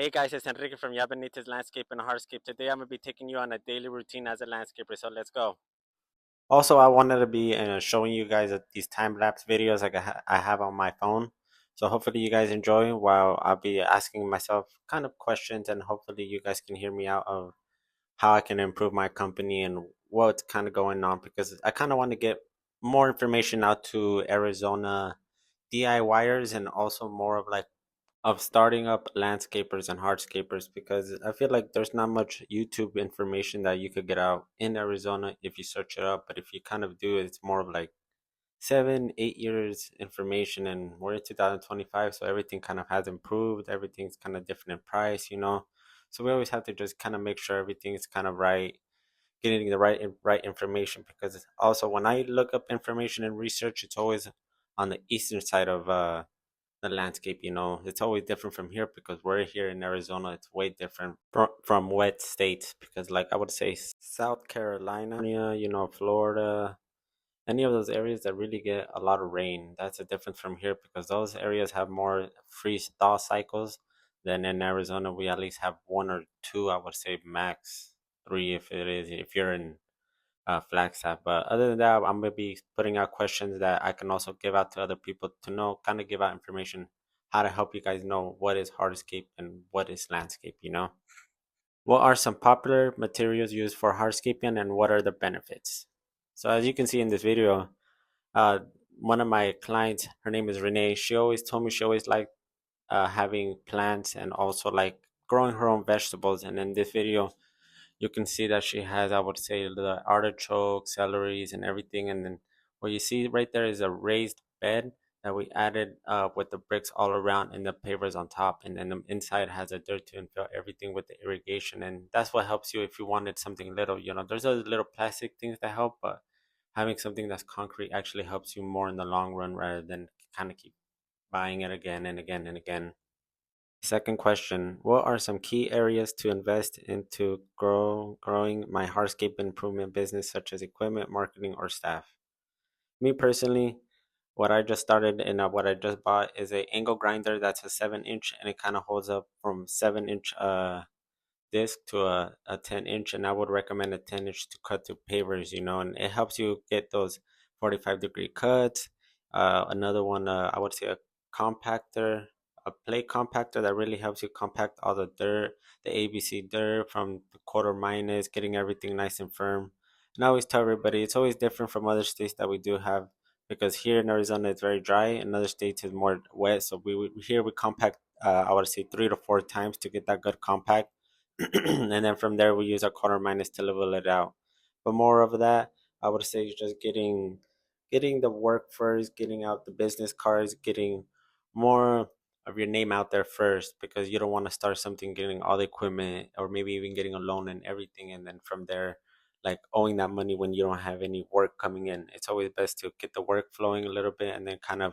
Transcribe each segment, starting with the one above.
Hey guys, it's Enrique from Yabanitas Landscape and Hardscape. Today I'm going to be taking you on a daily routine as a landscaper, so let's go. Also, I wanted to be showing you guys these time lapse videos like I have on my phone. So hopefully you guys enjoy while I'll be asking myself kind of questions, and hopefully you guys can hear me out of how I can improve my company and what's kind of going on, because I kind of want to get more information out to Arizona DIYers and also more of starting up landscapers and hardscapers, because I feel like there's not much YouTube information that you could get out in Arizona if you search it up. But if you kind of do it, it's more of like 7, 8 years information, and we're in 2025, so everything kind of has improved. Everything's kind of different in price. So we always have to just kind of make sure everything is kind of right, getting the right information. Because also when I look up information and research, it's always on the eastern side of the landscape. It's always different from here, because we're here in Arizona. It's way different from wet states, because like I would say South Carolina, Florida, any of those areas that really get a lot of rain. That's a difference from here, because those areas have more freeze thaw cycles than in Arizona. We at least have one or two, I would say max three, if you're in Flagstaff. But other than that, I'm gonna be putting out questions that I can also give out to other people to know, kind of give out information how to help you guys know what is hardscape and what is landscape. What are some popular materials used for hardscaping, and what are the benefits? So as you can see in this video, uh, one of my clients, her name is Renee. She always told me she always liked having plants and also like growing her own vegetables. And in this video, you can see that she has, I would say, the artichokes, celeries, and everything. And then what you see right there is a raised bed that we added with the bricks all around and the pavers on top. And then the inside has a dirt to infill everything with the irrigation. And that's what helps you if you wanted something little. There's those little plastic things that help, but having something that's concrete actually helps you more in the long run, rather than kind of keep buying it again and again and again. Second question: what are some key areas to invest into growing my hardscape improvement business, such as equipment, marketing, or staff? Me personally, what I just started and what I just bought is a angle grinder that's a 7 inch, and it kind of holds up from 7 inch disc to a 10 inch, and I would recommend a 10 inch to cut through pavers, and it helps you get those 45-degree cuts. Another one, I would say a compactor, a plate compactor that really helps you compact all the dirt, the ABC dirt from the quarter minus, getting everything nice and firm. And I always tell everybody it's always different from other states that we do have, because here in Arizona it's very dry, in other states it's more wet. So here we compact, I would say 3 to 4 times to get that good compact. And then from there we use our quarter minus to level it out. But more of that, I would say, is just getting the work first, getting out the business cards, getting more of your name out there first, because you don't want to start something getting all the equipment, or maybe even getting a loan and everything, and then from there like owing that money when you don't have any work coming in. It's always best to get the work flowing a little bit and then kind of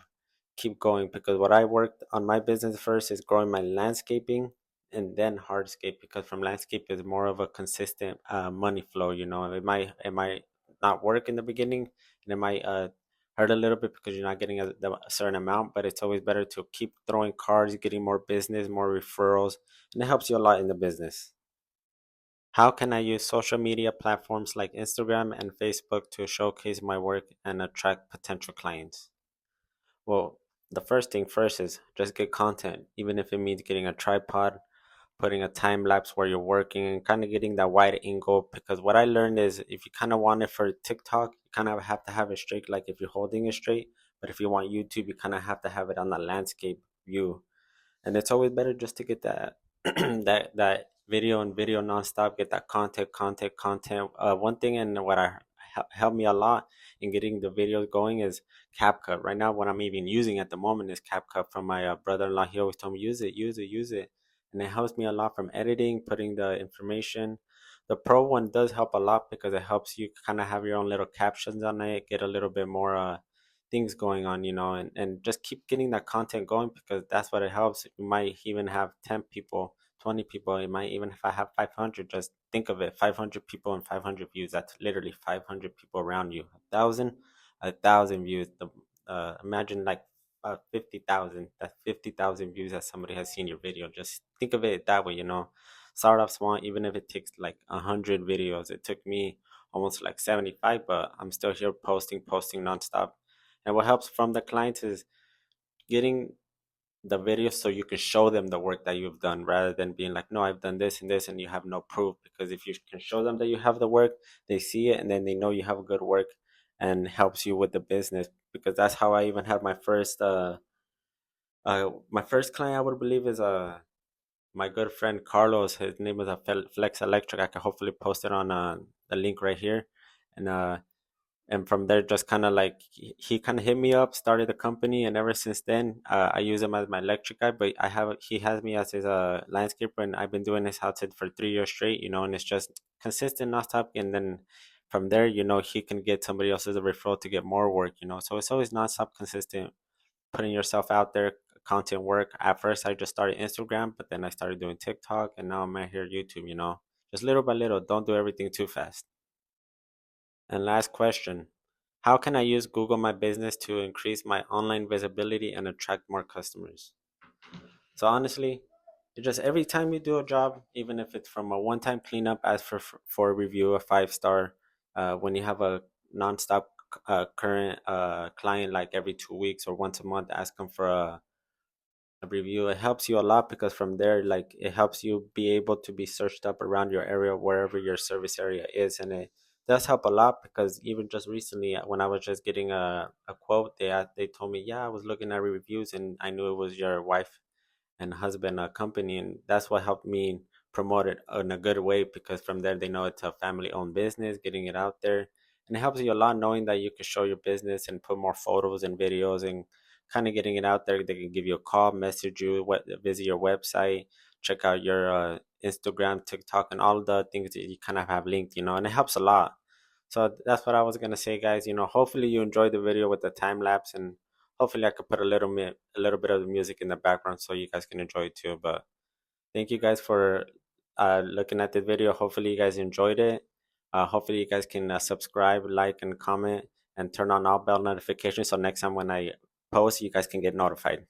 keep going, because what I worked on my business first is growing my landscaping and then hardscape, because from landscape is more of a consistent money flow. It might not work in the beginning, and it might hurt a little bit because you're not getting a certain amount, but it's always better to keep throwing cards, getting more business, more referrals, and it helps you a lot in the business. How can I use social media platforms like Instagram and Facebook to showcase my work and attract potential clients? Well, the first thing first is just get content, even if it means getting a tripod, putting a time lapse where you're working, and kind of getting that wide angle. Because what I learned is, if you kind of want it for TikTok, you kind of have to have it straight, like if you're holding it straight. But if you want YouTube, you kind of have to have it on the landscape view. And it's always better just to get that that video and video nonstop, get that content. One thing, and what helped me a lot in getting the videos going, is CapCut. Right now, what I'm even using at the moment is CapCut from my brother-in-law. He always told me, use it, and it helps me a lot from editing, putting the information. The pro one does help a lot, because it helps you kind of have your own little captions on it, get a little bit more things going on, and just keep getting that content going, because that's what it helps. You might even have 10 people, 20 people. It might, even if I have 500, just think of it, 500 people and 500 views. That's literally 500 people around you. A thousand views. Imagine like about 50,000. That's 50,000 views that somebody has seen your video. Just think of it that way, you know. Start off small, even if it takes like 100 videos. It took me almost like 75, but I'm still here posting nonstop. And what helps from the clients is getting the videos so you can show them the work that you've done rather than being like, no, I've done this and this, and you have no proof. Because if you can show them that you have the work, they see it and then they know you have good work, and helps you with the business. Because that's how I even had my first client, I would believe, is my good friend Carlos. His name is a Flex Electric. I can hopefully post it on the link right here. And uh and from there, just kind of like he kind of hit me up, started the company, and ever since then, I use him as my electric guy. But he has me as his landscaper, and I've been doing his house for 3 years straight, you know. And it's just consistent, nonstop. And then from there, you know, he can get somebody else's referral to get more work, you know. So it's always nonstop, consistent, putting yourself out there, content work. At first, I just started Instagram, but then I started doing TikTok, and now I'm out here YouTube, you know. Just little by little. Don't do everything too fast. And last question: how can I use Google My Business to increase my online visibility and attract more customers? So honestly, it just every time you do a job, even if it's from a one-time cleanup, ask for a review, a 5 star. When you have a nonstop current client, like every 2 weeks or once a month, ask them for a review. It helps you a lot because from there, like, it helps you be able to be searched up around your area, wherever your service area is. And it does help a lot because even just recently, when I was just getting a quote, they told me, yeah, I was looking at reviews and I knew it was your wife and husband company, and that's what helped me promote it in a good way, because from there they know it's a family owned business, getting it out there. And it helps you a lot knowing that you can show your business and put more photos and videos, and kind of getting it out there. They can give you a call, message you, visit your website, check out your Instagram, TikTok, and all the things that you kind of have linked, you know. And it helps a lot. So that's what I was gonna say, guys. You know, hopefully you enjoyed the video with the time lapse, and hopefully I could put a little bit of the music in the background so you guys can enjoy it too. But thank you guys for looking at the video. Hopefully you guys enjoyed it. Hopefully you guys can subscribe, like, and comment, and turn on all bell notifications so next time when I post, you guys can get notified.